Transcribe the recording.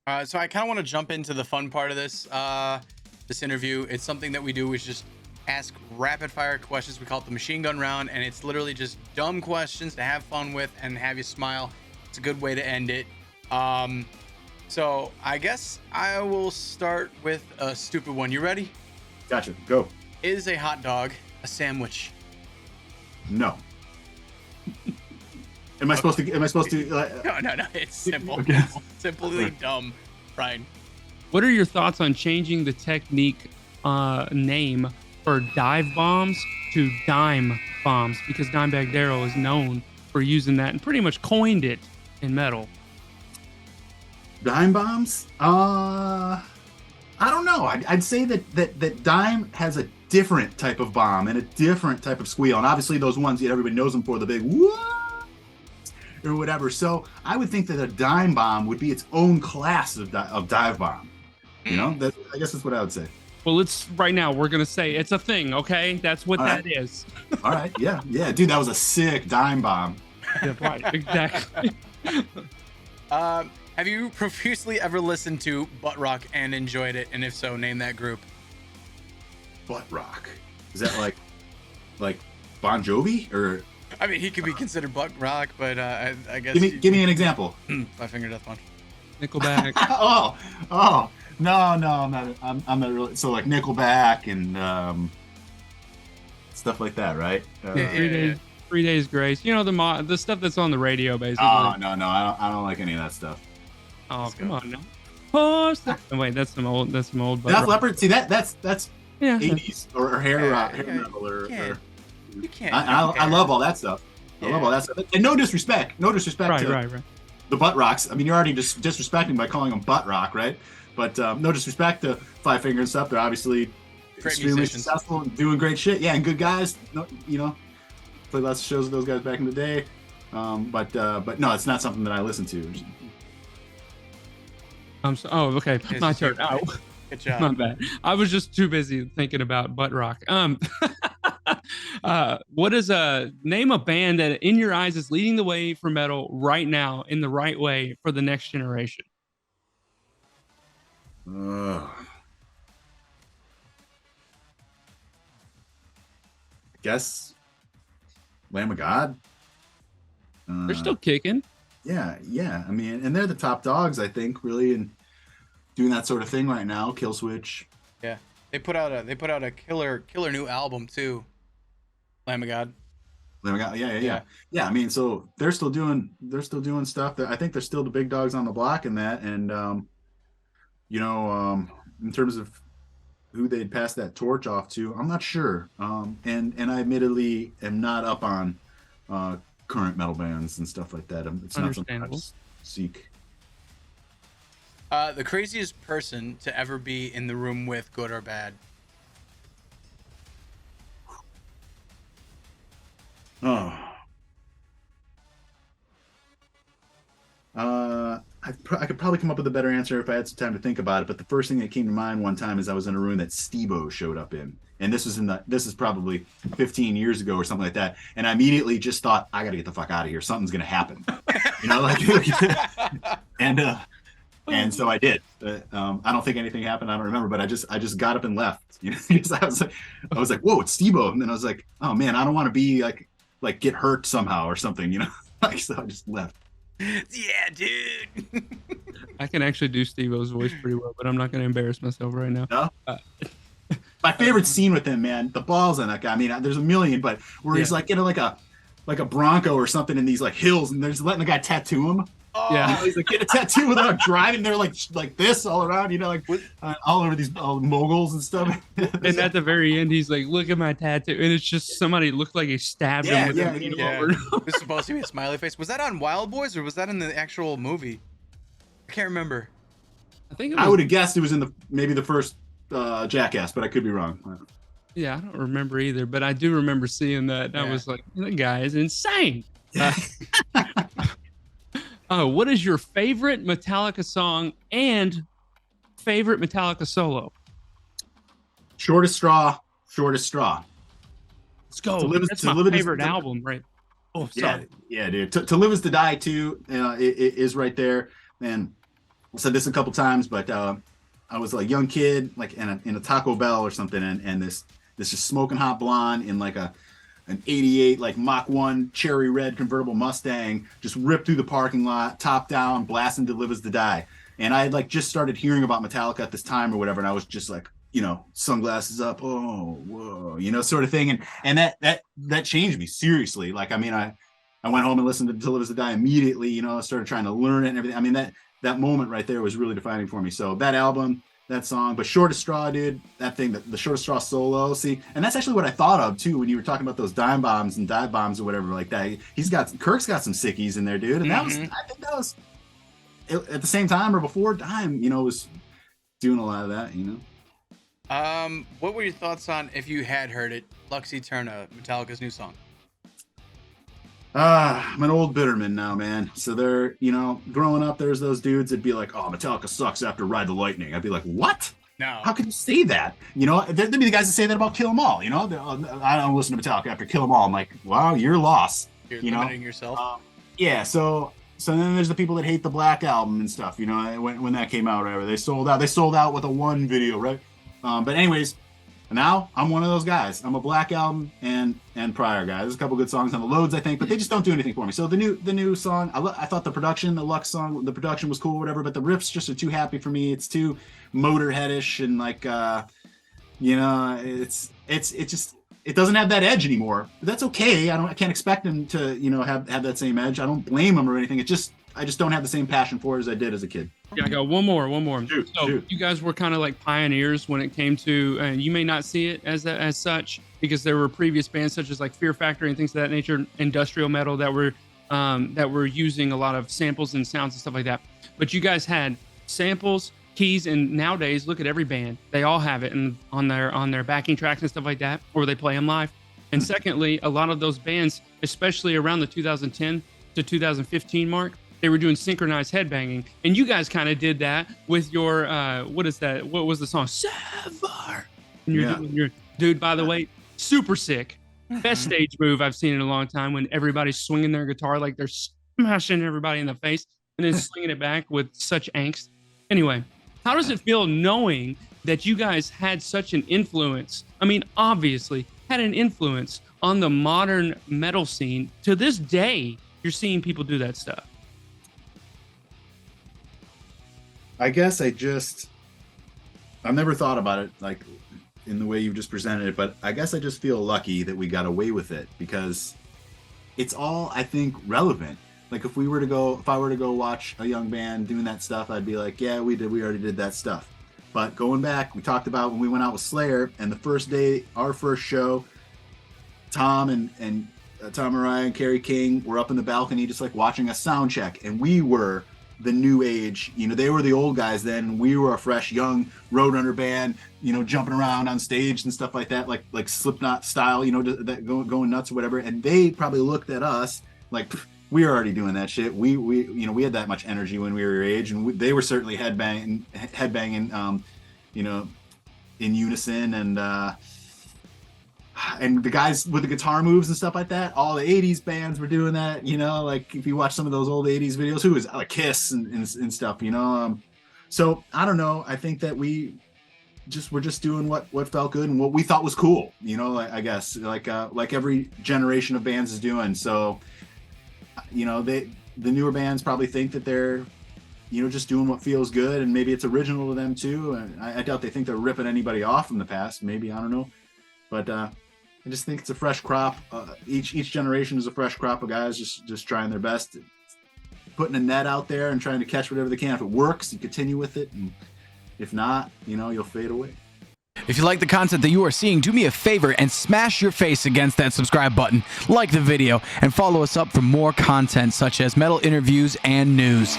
So I kind of want to jump into the fun part of this interview. It's something that we do is just ask rapid fire questions. We call it the machine gun round, and it's literally just dumb questions to have fun with and have you smile. It's a good way to end it. So I guess I will start with a stupid one. You ready? Gotcha. Go. Is a hot dog a sandwich? No. Am I supposed to? No. It's simple. Okay. Simply dumb, Brian. What are your thoughts on changing the technique name for dive bombs to dime bombs? Because Dimebag Darrell is known for using that and pretty much coined it in metal. Dime bombs? I don't know. I'd say that dime has a different type of bomb and a different type of squeal, and obviously those ones that everybody knows them for, the big whoa or whatever. So I would think that a dime bomb would be its own class of dive bomb. You know, I guess that's what I would say. Well, it's right now. We're gonna say it's a thing, okay? That's what that is. All right, yeah, dude, that was a sick dime bomb. Yeah, right, exactly. Have you profusely ever listened to butt rock and enjoyed it? And if so, name that group. Butt rock? Is that like Bon Jovi or? I mean, he could be considered butt rock, but I guess. Give me an example. Five Finger Death Punch. Nickelback. oh, no, I'm not really. So like Nickelback and stuff like that, right? Yeah. 3 Days Grace. You know the stuff that's on the radio, basically. Oh no, I don't like any of that stuff. Oh, come on now. Oh, wait, that's some old. That's some old. Def Leppard. See that's yeah. 80s or hair rock, hair yeah, metal, or. You can't. I love all that stuff. I love all that stuff. And no disrespect to Right. the butt rocks. I mean, you're already just disrespecting by calling them butt rock, right? But no disrespect to Five Finger and stuff. They're obviously Great extremely musicians. successful and doing great shit. Yeah, and good guys. No, you know, played lots of shows with those guys back in the day. But no, it's not something that I listen to. Okay. My turn. Oh, Good job. my bad. I was just too busy thinking about butt rock. What is name a band that in your eyes is leading the way for metal right now in the right way for the next generation? I guess Lamb of God. They're still kicking. Yeah. I mean, and they're the top dogs, I think, really, in doing that sort of thing right now. Killswitch. Yeah, they put out a killer new album too. Lamb of God. Yeah. I mean, so they're still doing stuff that I think they're still the big dogs on the block in that. And in terms of who they'd pass that torch off to, I'm not sure. And I admittedly am not up on current metal bands and stuff like that. It's not something I just seek. The craziest person to ever be in the room with, good or bad? I could probably come up with a better answer if I had some time to think about it. But the first thing that came to mind one time is I was in a room that Steve-O showed up in, and this is probably 15 years ago or something like that. And I immediately just thought, I got to get the fuck out of here. Something's gonna happen, and so I did. I don't think anything happened. I don't remember, but I just got up and left. Because I was like, whoa, it's Steve-O, and then I was like, oh man, I don't want to be like get hurt somehow or something, so I just left. Yeah, dude. I can actually do Steve-O's voice pretty well, but I'm not going to embarrass myself right now. No? My favorite scene with him, man, the balls on that guy. I mean, there's a million, but where he's like in like a Bronco or something in these like hills, and they're just letting the guy tattoo him. Oh. Yeah, he's like, get a tattoo without driving. They're like this all around, all over these moguls and stuff. And at the very end, he's like, "Look at my tattoo," and it's just somebody looked like he stabbed him with a needle. It was supposed to be a smiley face. Was that on Wild Boys or was that in the actual movie? I can't remember. I would have guessed it was in maybe the first Jackass, but I could be wrong. Yeah, I don't remember either, but I do remember seeing that. And I was like, "The guy is insane." What is your favorite Metallica song and favorite Metallica solo? Shortest straw. Let's go. That's my favorite album, right? Oh, sorry. Yeah, dude. To Live Is to Die too is right there. And said this a couple times, but I was a young kid, like in a Taco Bell or something, and this just smoking hot blonde in like an 88 like Mach 1 cherry red convertible Mustang just ripped through the parking lot, top down, blasting "Live Is to Die." And I had like just started hearing about Metallica at this time or whatever, and I was just like, you know, sunglasses up, oh, whoa, you know, sort of thing. And that changed me seriously. Like, I mean, I went home and listened to "Till Live Is to Die" immediately, you know, I started trying to learn it and everything. I mean, that moment right there was really defining for me. So that album, that song, but "Shortest Straw," dude, that thing, the "Shortest Straw" solo, see, and that's actually what I thought of too when you were talking about those dime bombs and dive bombs or whatever like that. Kirk's got some sickies in there, dude, and I think that was at the same time or before Dime, you know, was doing a lot of that, you know. What were your thoughts on, if you had heard it, Lux Eterna, Metallica's new song? I'm an old bitterman now, man. So they're, you know, growing up, there's those dudes that'd be like, "Oh, Metallica sucks after Ride the Lightning." I'd be like, "What? No. How can you say that?" You know, there'd be the guys that say that about Kill 'Em All. You know, I don't listen to Metallica after Kill 'Em All. I'm like, wow, you're lost. You're you limiting know? yourself. Yeah. So then there's the people that hate the Black Album and stuff. You know, when that came out, whatever, they sold out. They sold out with a one video, right? But anyways. Now I'm one of those guys. I'm a Black Album and prior guy. There's a couple good songs on the loads, I think, but they just don't do anything for me. So the new song, I thought the Lux song, the production was cool, whatever, but the riffs just are too happy for me. It's too Motorheadish and like, you know, it doesn't have that edge anymore. But that's okay. I can't expect them to, you know, have that same edge. I don't blame them or anything. I just don't have the same passion for it as I did as a kid. Yeah, I got one more. Shoot. You guys were kind of like pioneers when it came to, and you may not see it as such because there were previous bands such as like Fear Factory and things of that nature, industrial metal that were using a lot of samples and sounds and stuff like that. But you guys had samples, keys, and nowadays look at every band, they all have it on their backing tracks and stuff like that, or they play them live. And secondly, a lot of those bands, especially around the 2010 to 2015 mark, they were doing synchronized headbanging, and you guys kind of did that with your what is that? What was the song? Sever. And you're doing your dude. By the way, super sick. Best stage move I've seen in a long time. When everybody's swinging their guitar like they're smashing everybody in the face, and then slinging it back with such angst. Anyway, how does it feel knowing that you guys had such an influence? I mean, obviously had an influence on the modern metal scene. To this day, you're seeing people do that stuff. I guess I've never thought about it like in the way you've just presented it, but I guess I just feel lucky that we got away with it because it's all, I think, relevant. Like if I were to go watch a young band doing that stuff, I'd be like, yeah, we already did that stuff. But going back, we talked about when we went out with Slayer and the first day, our first show, Tom and Tom Mariah and Kerry King were up in the balcony just like watching us sound check, and we were the new age, you know, they were the old guys then, we were a fresh young Roadrunner band, you know, jumping around on stage and stuff like that, like Slipknot style, you know, that going nuts or whatever. And they probably looked at us like, we were already doing that shit. We you know, we had that much energy when we were your age, and they were certainly headbanging, you know, in unison. And the guys with the guitar moves and stuff like that, all the 80s bands were doing that, you know, like if you watch some of those old 80s videos, who was like Kiss and stuff, you know. So I don't know. I think that we're just doing what felt good and what we thought was cool, you know, I guess like every generation of bands is doing. So, you know, the newer bands probably think that they're, you know, just doing what feels good, and maybe it's original to them too. And I doubt they think they're ripping anybody off from the past. Maybe, I don't know. But I just think it's a fresh crop. Each generation is a fresh crop of guys just trying their best, putting a net out there and trying to catch whatever they can. If it works, you continue with it, and if not, you know, you'll fade away. If you like the content that you are seeing, do me a favor and smash your face against that subscribe button, like the video, and follow us up for more content such as metal interviews and news.